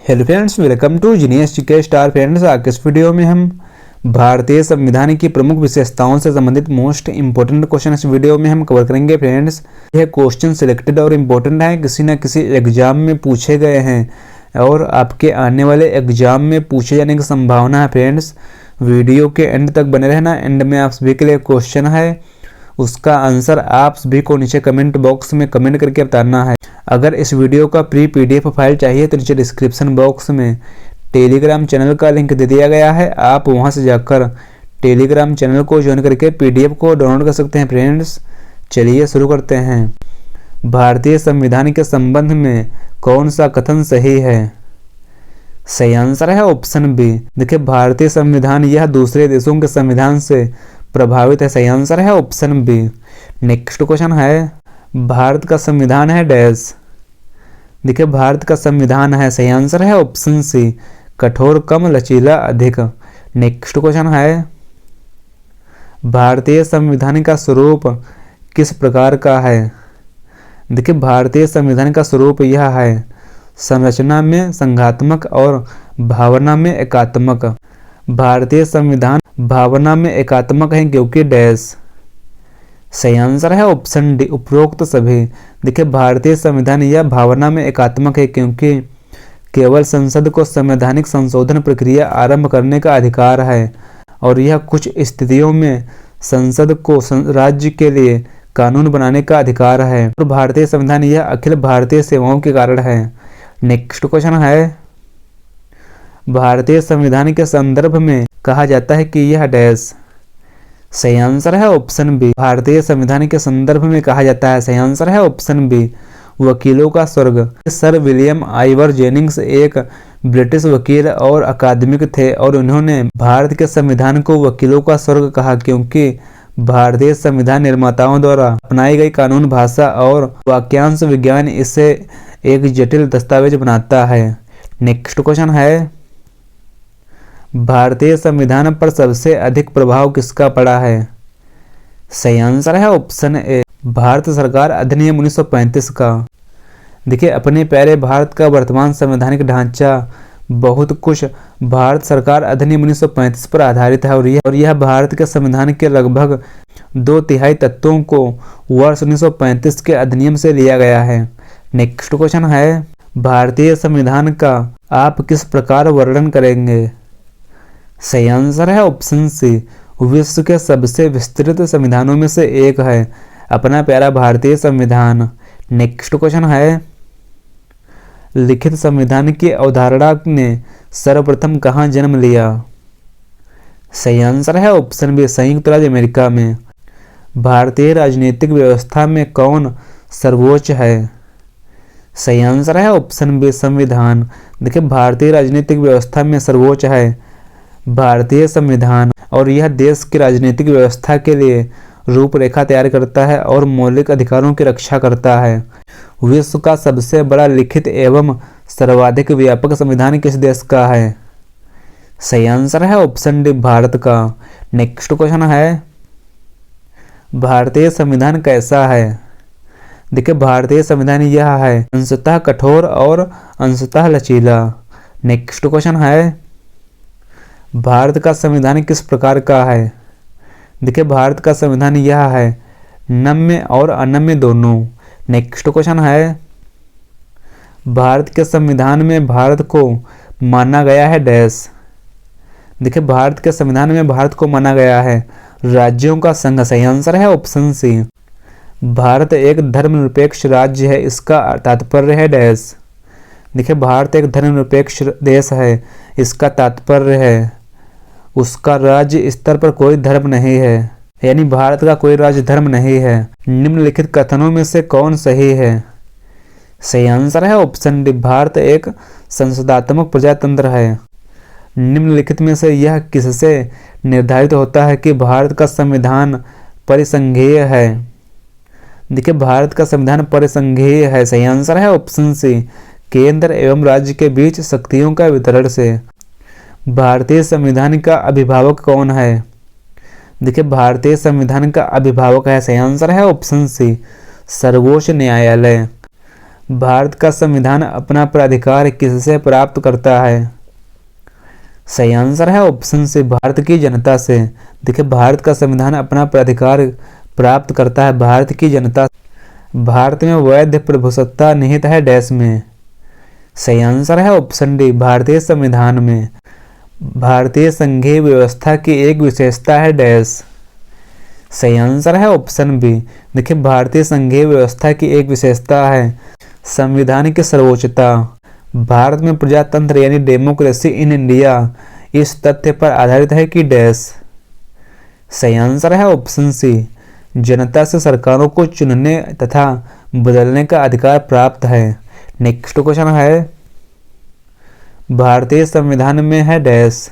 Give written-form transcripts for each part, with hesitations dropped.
Hello friends, welcome to genius GK star. Friends, आज के इस वीडियो में हम भारतीय संविधान की प्रमुख विशेषताओं से संबंधित मोस्ट इंपॉर्टेंट क्वेश्चन इस वीडियो में हम कवर करेंगे। फ्रेंड्स, यह क्वेश्चन सिलेक्टेड और इम्पोर्टेंट है, किसी न किसी एग्जाम में पूछे गए हैं और आपके आने वाले एग्जाम में पूछे जाने की संभावना है। फ्रेंड्स, वीडियो के एंड तक बने रहना। एंड में आप सभी के लिए क्वेश्चन है, उसका आंसर आप सभी को नीचे कमेंट बॉक्स में कमेंट करके बताना है। अगर इस वीडियो का प्री पीडीएफ फाइल चाहिए तो नीचे डिस्क्रिप्शन बॉक्स में टेलीग्राम चैनल का लिंक दे दिया गया है, आप वहां से जाकर टेलीग्राम चैनल को ज्वाइन करके पीडीएफ को डाउनलोड कर सकते हैं। फ्रेंड्स, चलिए शुरू करते हैं। भारतीय संविधान के संबंध में कौन सा कथन सही है? सही आंसर है ऑप्शन बी। देखिए, भारतीय संविधान यह दूसरे देशों के संविधान से प्रभावित है। सही आंसर है ऑप्शन बी। नेक्स्ट क्वेश्चन है, भारत का संविधान है डैश। देखिए, भारत का संविधान है, सही आंसर है ऑप्शन सी, कठोर कम लचीला अधिक। नेक्स्ट क्वेश्चन है, भारतीय संविधान का स्वरूप किस प्रकार का है? देखिए, भारतीय संविधान का स्वरूप यह है, संरचना में संघात्मक और भावना में एकात्मक। भारतीय संविधान भावना में एकात्मक है क्योंकि डैश। सही आंसर है ऑप्शन डी, उपरोक्त सभी। देखिए, भारतीय संविधान यह भावना में एकात्मक है क्योंकि केवल संसद को संवैधानिक संशोधन प्रक्रिया आरंभ करने का अधिकार है और यह कुछ स्थितियों में संसद को राज्य के लिए कानून बनाने का अधिकार है। और भारतीय संविधान यह अखिल भारतीय सेवाओं के कारण है। नेक्स्ट क्वेश्चन है, भारतीय संविधान के संदर्भ में कहा जाता है कि यह डैश। सही आंसर है ऑप्शन बी, भारतीय संविधान के संदर्भ में कहा जाता है। सही आंसर है ऑप्शन बी, वकीलों का स्वर्ग। सर विलियम आइवर जेनिंग्स एक ब्रिटिश वकील और अकादमिक थे और उन्होंने भारत के संविधान को वकीलों का स्वर्ग कहा क्योंकि भारतीय संविधान निर्माताओं द्वारा अपनाई गई कानून भाषा और वाक्यांश विज्ञान इसे एक जटिल दस्तावेज बनाता है। नेक्स्ट क्वेश्चन है, भारतीय संविधान पर सबसे अधिक प्रभाव किसका पड़ा है? सही आंसर है ऑप्शन ए, भारत सरकार अधिनियम 1935 का। देखिए, अपने प्यारे भारत का वर्तमान संवैधानिक ढांचा बहुत कुछ भारत सरकार अधिनियम 1935 पर आधारित है और यह भारत के संविधान के लगभग 2/3 तत्वों को वर्ष 1935 के अधिनियम से लिया गया है। नेक्स्ट क्वेश्चन है, भारतीय संविधान का आप किस प्रकार वर्णन करेंगे? सही आंसर है ऑप्शन सी, विश्व के सबसे विस्तृत संविधानों में से एक है अपना प्यारा भारतीय संविधान। नेक्स्ट क्वेश्चन है, लिखित संविधान की अवधारणा ने सर्वप्रथम कहाँ जन्म लिया? सही आंसर है ऑप्शन बी, संयुक्त राज्य अमेरिका में। भारतीय राजनीतिक व्यवस्था में कौन सर्वोच्च है? सही आंसर है ऑप्शन बी, संविधान। देखिए, भारतीय राजनीतिक व्यवस्था में सर्वोच्च है भारतीय संविधान और यह देश की राजनीतिक व्यवस्था के लिए रूपरेखा तैयार करता है और मौलिक अधिकारों की रक्षा करता है। विश्व का सबसे बड़ा लिखित एवं सर्वाधिक व्यापक संविधान किस देश का है? सही आंसर है ऑप्शन डी, भारत का। नेक्स्ट क्वेश्चन है, भारतीय संविधान कैसा है? देखिए, भारतीय संविधान यह है, अंशतः कठोर और अंशतः लचीला। नेक्स्ट क्वेश्चन है, भारत का संविधान किस प्रकार का है? देखिए, भारत का संविधान यह है, नम्य और अनम्य दोनों। नेक्स्ट क्वेश्चन है, भारत के संविधान में भारत को माना गया है डैश। देखिए, भारत के संविधान में भारत को माना गया है राज्यों का संघ। सही आंसर है ऑप्शन सी, भारत एक धर्मनिरपेक्ष राज्य है, इसका तात्पर्य है डैश। देखिए, भारत एक धर्मनिरपेक्ष देश है, इसका तात्पर्य है उसका राज्य स्तर पर कोई धर्म नहीं है, यानी भारत का कोई राज्य धर्म नहीं है। निम्नलिखित कथनों में से कौन सही है? सही आंसर है ऑप्शन डी, भारत एक संसदात्मक प्रजातंत्र है। निम्नलिखित में से यह किससे निर्धारित होता है कि भारत का संविधान परिसंघीय है? देखिए, भारत का संविधान परिसंघीय है। सही आंसर है ऑप्शन सी, केंद्र एवं राज्य के बीच शक्तियों का वितरण से। भारतीय संविधान का अभिभावक कौन है? देखिए, भारतीय संविधान का अभिभावक है, सही आंसर है ऑप्शन सी, सर्वोच्च न्यायालय। भारत का संविधान अपना प्राधिकार किससे प्राप्त करता है? सही आंसर है ऑप्शन से भारत की जनता से। देखिए भारत का संविधान अपना प्राधिकार प्राप्त करता है भारत की जनता। भारत में वैध प्रभुसत्ता निहित है डैश में। सही आंसर है ऑप्शन डी भारतीय संविधान में। भारतीय संघीय व्यवस्था की एक विशेषता है डैश। सही आंसर है ऑप्शन बी। देखिए भारतीय संघीय व्यवस्था की एक विशेषता है संविधान की सर्वोच्चता। भारत में प्रजातंत्र यानी डेमोक्रेसी इन इंडिया इस तथ्य पर आधारित है कि डैश। सही आंसर है ऑप्शन सी जनता से सरकारों को चुनने तथा बदलने का अधिकार प्राप्त है। नेक्स्ट क्वेश्चन है भारतीय संविधान में है डैश।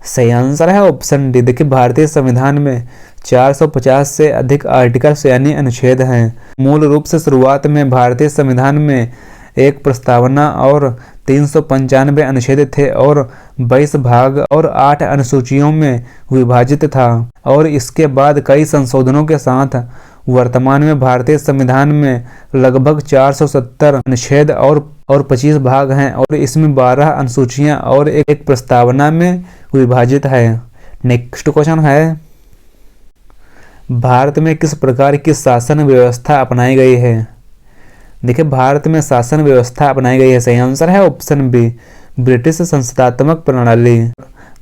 सही आंसर है ऑप्शन डी। देखिए भारतीय संविधान में 450 से अधिक आर्टिकल्स यानी अनुच्छेद हैं। मूल रूप से शुरुआत में भारतीय संविधान में एक प्रस्तावना और 395 अनुच्छेद थे और 22 भाग और 8 अनुसूचियों में विभाजित था और इसके बाद कई संशोधनों के साथ वर्तमान में भारतीय संविधान में लगभग 470 अनुच्छेद और 25 भाग हैं और इसमें 12 अनुसूचियां और एक प्रस्तावना में विभाजित है। नेक्स्ट क्वेश्चन है भारत में किस प्रकार की शासन व्यवस्था अपनाई गई है? देखिए भारत में शासन व्यवस्था अपनाई गई है। सही आंसर है ऑप्शन बी ब्रिटिश संसदात्मक प्रणाली।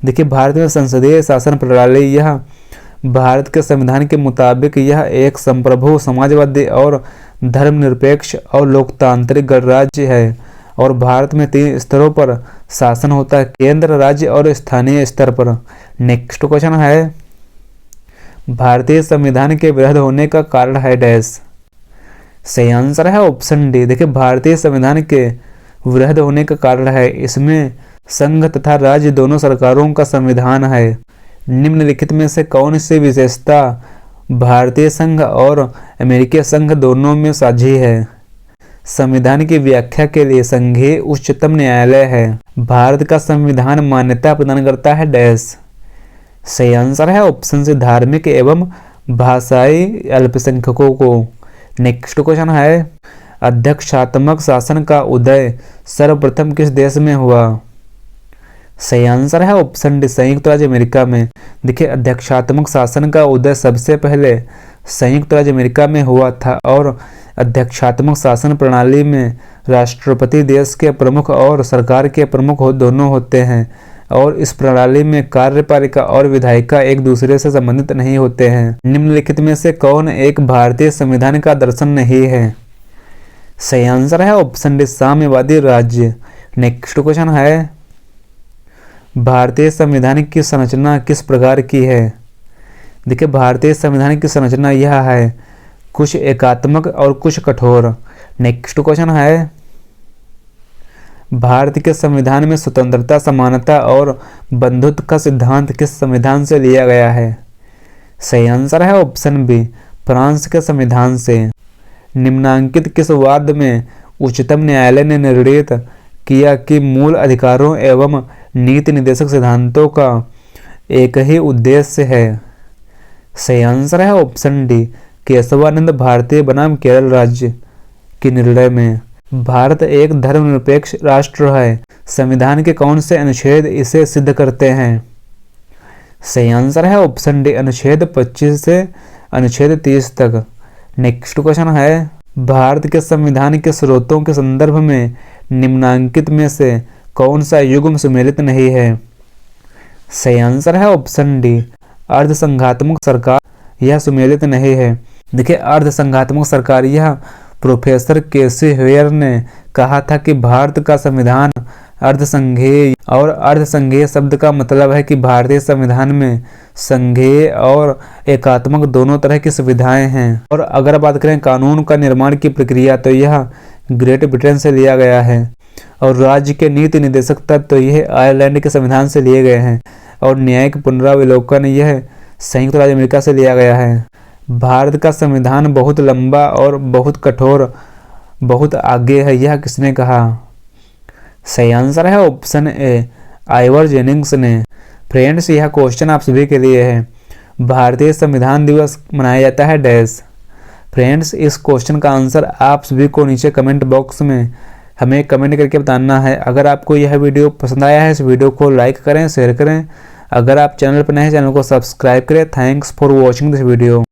देखिए भारत में संसदीय शासन प्रणाली यह भारत के संविधान के मुताबिक यह एक संप्रभु समाजवादी और धर्मनिरपेक्ष और लोकतांत्रिक गणराज्य है और भारत में 3 स्तरों पर शासन होता है केंद्र राज्य और स्थानीय स्तर पर। नेक्स्ट क्वेश्चन है भारतीय संविधान के विरुद्ध होने का कारण है डैश। सही आंसर है ऑप्शन डी। देखिए भारतीय संविधान के विरुद्ध होने का कारण है इसमें संघ तथा राज्य दोनों सरकारों का संविधान है। निम्नलिखित में से कौन सी विशेषता भारतीय संघ और अमेरिकी संघ दोनों में साझी है? संविधान की व्याख्या के लिए संघीय उच्चतम न्यायालय है। भारत का संविधान मान्यता प्रदान करता है डैश। सही आंसर है ऑप्शन से धार्मिक एवं भाषाई अल्पसंख्यकों को। नेक्स्ट क्वेश्चन है अध्यक्षात्मक शासन का उदय सर्वप्रथम किस देश में हुआ? सही आंसर है ऑप्शन डी संयुक्त राज्य अमेरिका में। देखिए अध्यक्षात्मक शासन का उदय सबसे पहले संयुक्त राज्य अमेरिका में हुआ था और अध्यक्षात्मक शासन प्रणाली में राष्ट्रपति देश के प्रमुख और सरकार के प्रमुख दोनों होते हैं और इस प्रणाली में कार्यपालिका और विधायिका एक दूसरे से संबंधित नहीं होते हैं। निम्नलिखित में से कौन एक भारतीय संविधान का दर्शन नहीं है? सही आंसर है ऑप्शन डी साम्यवादी राज्य। नेक्स्ट क्वेश्चन है भारतीय संविधान की संरचना किस प्रकार की है? देखिए भारतीय संविधान की संरचना यह है कुछ एकात्मक और कुछ कठोर। नेक्स्ट क्वेश्चन है भारत के संविधान में स्वतंत्रता समानता और बंधुत्व का सिद्धांत किस संविधान से लिया गया है? सही आंसर है ऑप्शन बी फ्रांस के संविधान से। निम्नांकित किस वाद में उच्चतम न्यायालय ने निर्णित किया कि मूल अधिकारों एवं नीति निर्देशक सिद्धांतों का एक ही उद्देश्य है? सही आंसर है ऑप्शन डी केशवानंद भारतीय बनाम केरल राज्य के निर्णय में। भारत एक धर्मनिरपेक्ष राष्ट्र है। संविधान के कौन से अनुच्छेद इसे सिद्ध करते हैं? सही आंसर है ऑप्शन डी अनुच्छेद 25 से अनुच्छेद 30 तक। नेक्स्ट क्वेश्चन है भारत के संविधान के स्रोतों के संदर्भ में निम्नांकित में से कौन सा युग्म सम्मिलित नहीं है? सही आंसर है ऑप्शन डी अर्धसंघात्मक सरकार यह सम्मिलित नहीं है। देखिए अर्धसंघात्मक सरकार यह प्रोफेसर केसी हेयर ने कहा था कि भारत का संविधान अर्धसंघीय और अर्धसंघीय शब्द का मतलब है कि भारतीय संविधान में संघीय और एकात्मक दोनों तरह की सुविधाएं हैं। और अगर बात करें कानून का निर्माण की प्रक्रिया तो यह ग्रेट ब्रिटेन से लिया गया है और राज्य के नीति निर्देशक तत्व तो यह आयरलैंड के संविधान से लिए गए हैं और न्यायिक पुनरावलोकन यह संयुक्त राज्य अमेरिका से लिया गया है। भारत का संविधान बहुत लंबा और बहुत कठोर बहुत आगे है यह किसने कहा? सही आंसर है ऑप्शन ए आइवर जेनिंग्स ने। फ्रेंड्स यह क्वेश्चन आप सभी के लिए है। भारतीय संविधान दिवस मनाया जाता है डैश। फ्रेंड्स, इस क्वेश्चन का आंसर आप सभी को नीचे कमेंट बॉक्स में हमें कमेंट करके बताना है। अगर आपको यह वीडियो पसंद आया है इस वीडियो को लाइक करें, शेयर करें। अगर आप चैनल पर नए हैं चैनल को सब्सक्राइब करें। Thanks for watching this video.